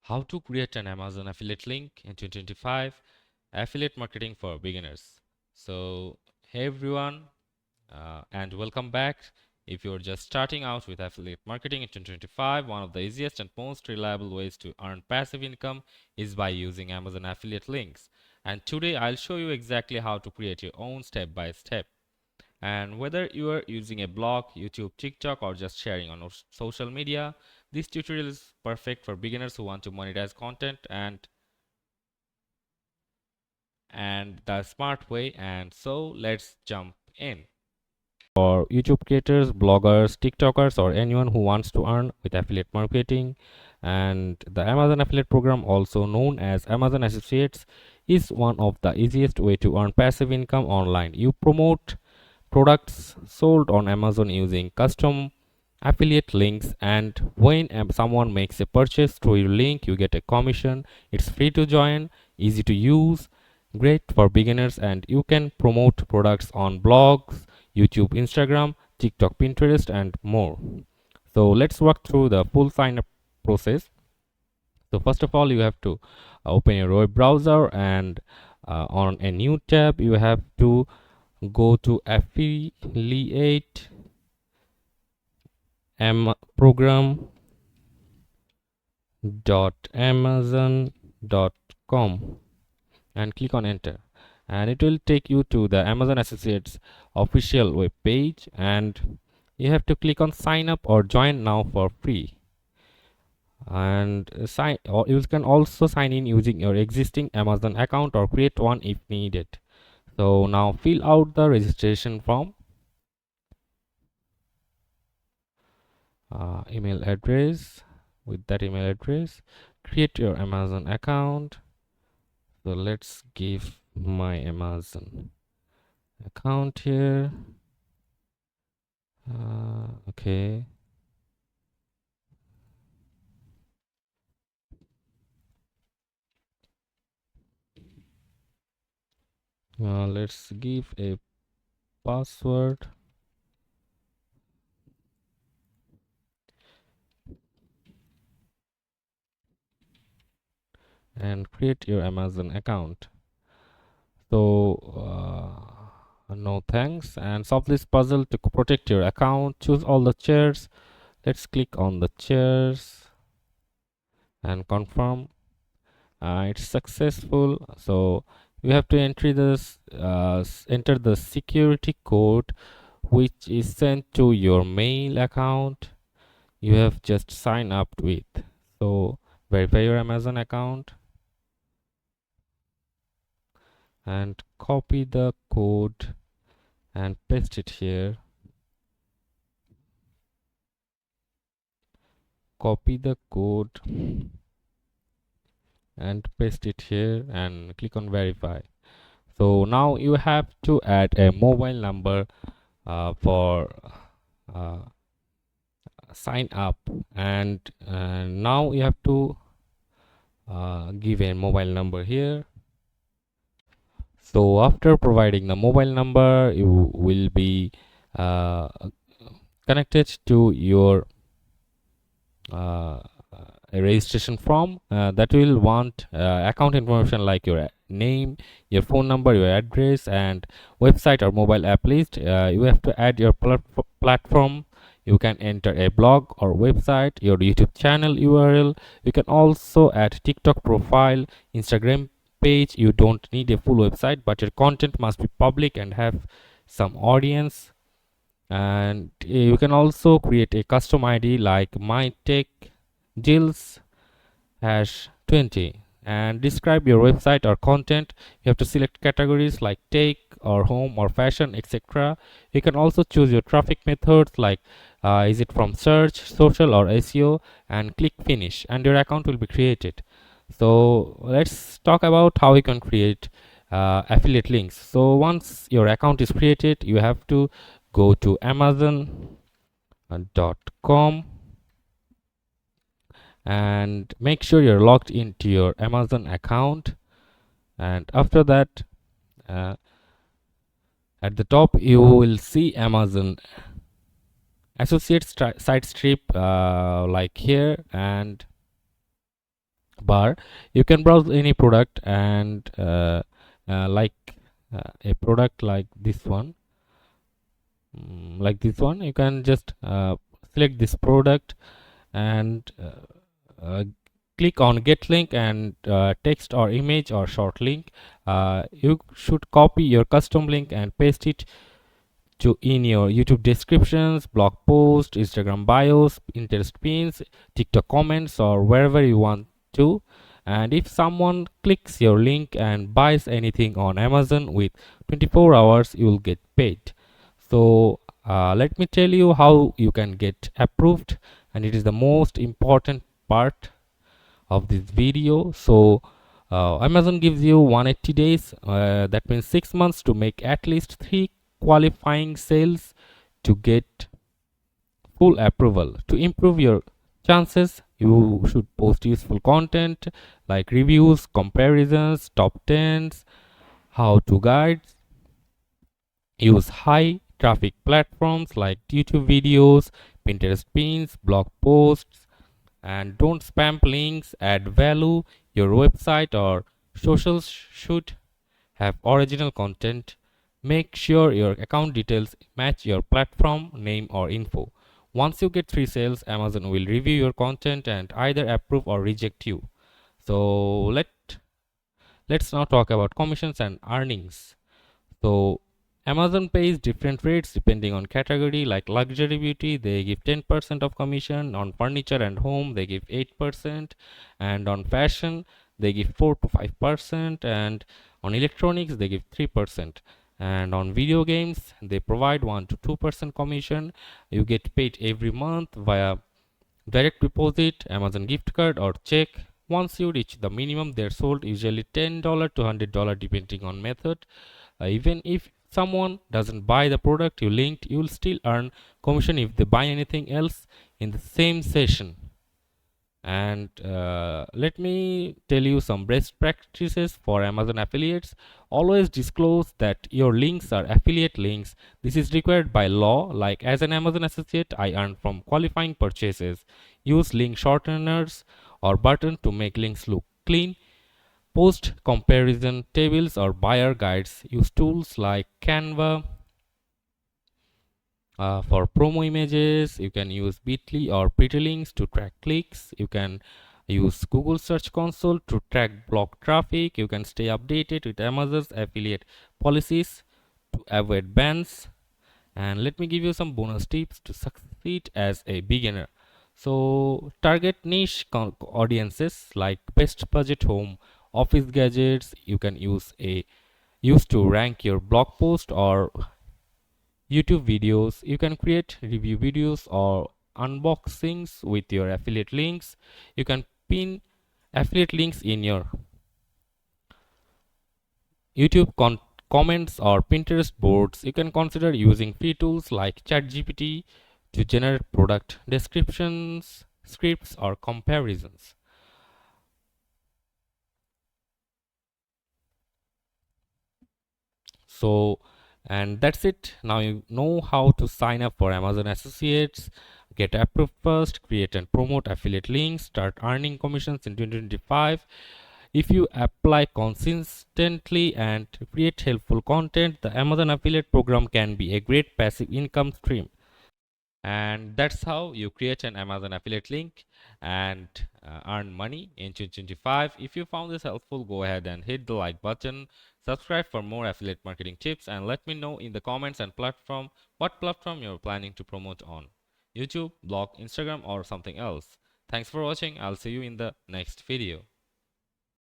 How to create an Amazon affiliate link in 2025, affiliate marketing for beginners. So, hey everyone, and welcome back. If you're just starting out with affiliate marketing in 2025, one of the easiest and most reliable ways to earn passive income is by using Amazon affiliate links. And today I'll show you exactly how to create your own step by step. And whether you are using a blog, YouTube, TikTok, or just sharing on social media, this tutorial is perfect for beginners who want to monetize content and the smart way. And so let's jump in. For YouTube creators, bloggers, TikTokers, or anyone who wants to earn with affiliate marketing, and the Amazon affiliate program, also known as Amazon Associates, is one of the easiest way to earn passive income online. You promote products sold on Amazon using custom affiliate links, and when someone makes a purchase through your link, you get a commission. It's free to join, easy to use, great for beginners, and you can promote products on blogs, YouTube, Instagram, TikTok, Pinterest, and more. So let's walk through the full sign up process. So first of all, you have to open your web browser, and on a new tab you have to go to affiliate program.amazon.com and click on enter, and it will take you to the Amazon Associates official web page, and you have to click on sign up or join now for free. And sign, or you can also sign in using your existing Amazon account or create one if needed. So now fill out the registration form, email address. With that email address, create your Amazon account. So let's give my Amazon account here. Okay. Let's give a password. And create your Amazon account. So no thanks, and solve this puzzle to protect your account. Choose all the chairs. Let's click on the chairs and confirm. It's successful. So you have to enter the security code which is sent to your mail account you have just signed up with. So verify your Amazon account and copy the code and paste it here. Copy the code and paste it here and click on verify. So now you have to add a mobile number for sign up, and now you have to give a mobile number here. So after providing the mobile number, you will be uh, connected to your a registration form that will want account information like your name, your phone number, your address, and website or mobile app list. You have to add your platform. You can enter a blog or website, your YouTube channel URL. You can also add TikTok profile, Instagram page. You don't need a full website, but your content must be public and have some audience. And you can also create a custom ID like my tech deals #20 and describe your website or content. You have to select categories like tech or home or fashion, etc. You can also choose your traffic methods like is it from search, social, or SEO, and click finish, and your account will be created. So let's talk about how you can create affiliate links. So once your account is created, you have to go to Amazon.com and make sure you're logged into your Amazon account. And after that, at the top you will see Amazon Associates site strip like here, and bar. You can browse any product and like a product like this one, you can just select this product and click on get link and text or image or short link. You should copy your custom link and paste it to in your YouTube descriptions, blog post, Instagram bios, Pinterest pins, TikTok comments, or wherever you want to. And if someone clicks your link and buys anything on Amazon with 24 hours, you will get paid. So let me tell you how you can get approved, and it is the most important part of this video. So Amazon gives you 180 days, that means 6 months, to make at least 3 qualifying sales to get full approval. To improve your chances, you should post useful content like reviews, comparisons, top 10s, how to guides. Use high traffic platforms like YouTube videos, Pinterest pins, blog posts, and don't spam links. Add value. Your website or socials should have original content. Make sure your account details match your platform name or info. Once you get 3 sales, Amazon will review your content and either approve or reject you. So let's now talk about commissions and earnings. So Amazon pays different rates depending on category. Like luxury beauty, they give 10% of commission. On furniture and home, they give 8%. And on fashion, they give 4 to 5%. And on electronics, they give 3%. And on video games, they provide 1 to 2% commission. You get paid every month via direct deposit, Amazon gift card, or check. Once you reach the minimum, they're sold usually $10 to $100 depending on method. Even if someone doesn't buy the product you linked, you'll still earn commission if they buy anything else in the same session. And let me tell you some best practices for Amazon affiliates. Always disclose that your links are affiliate links. This is required by law. Like as an Amazon associate, I earn from qualifying purchases. Use link shorteners or button to make links look clean. Post comparison tables or buyer guides. Use tools like Canva for promo images. You can use Bitly or Pretty Links to track clicks. You can use Google Search Console to track blog traffic. You can stay updated with Amazon's affiliate policies to avoid bans. And let me give you some bonus tips to succeed as a beginner. So target niche audiences like best budget home, office gadgets. You can use to rank your blog post or YouTube videos. You can create review videos or unboxings with your affiliate links. You can pin affiliate links in your YouTube comments or Pinterest boards. You can consider using free tools like ChatGPT to generate product descriptions, scripts, or comparisons. So, and that's it. Now you know how to sign up for Amazon Associates, get approved first, create and promote affiliate links, start earning commissions in 2025. If you apply consistently and create helpful content, the Amazon affiliate program can be a great passive income stream. And that's how you create an Amazon affiliate link and earn money in 2025. If you found this helpful, go ahead and hit the like button, subscribe for more affiliate marketing tips, and let me know in the comments and platform what platform you're planning to promote on: YouTube, blog, Instagram, or something else. Thanks for watching. I'll see you in the next video.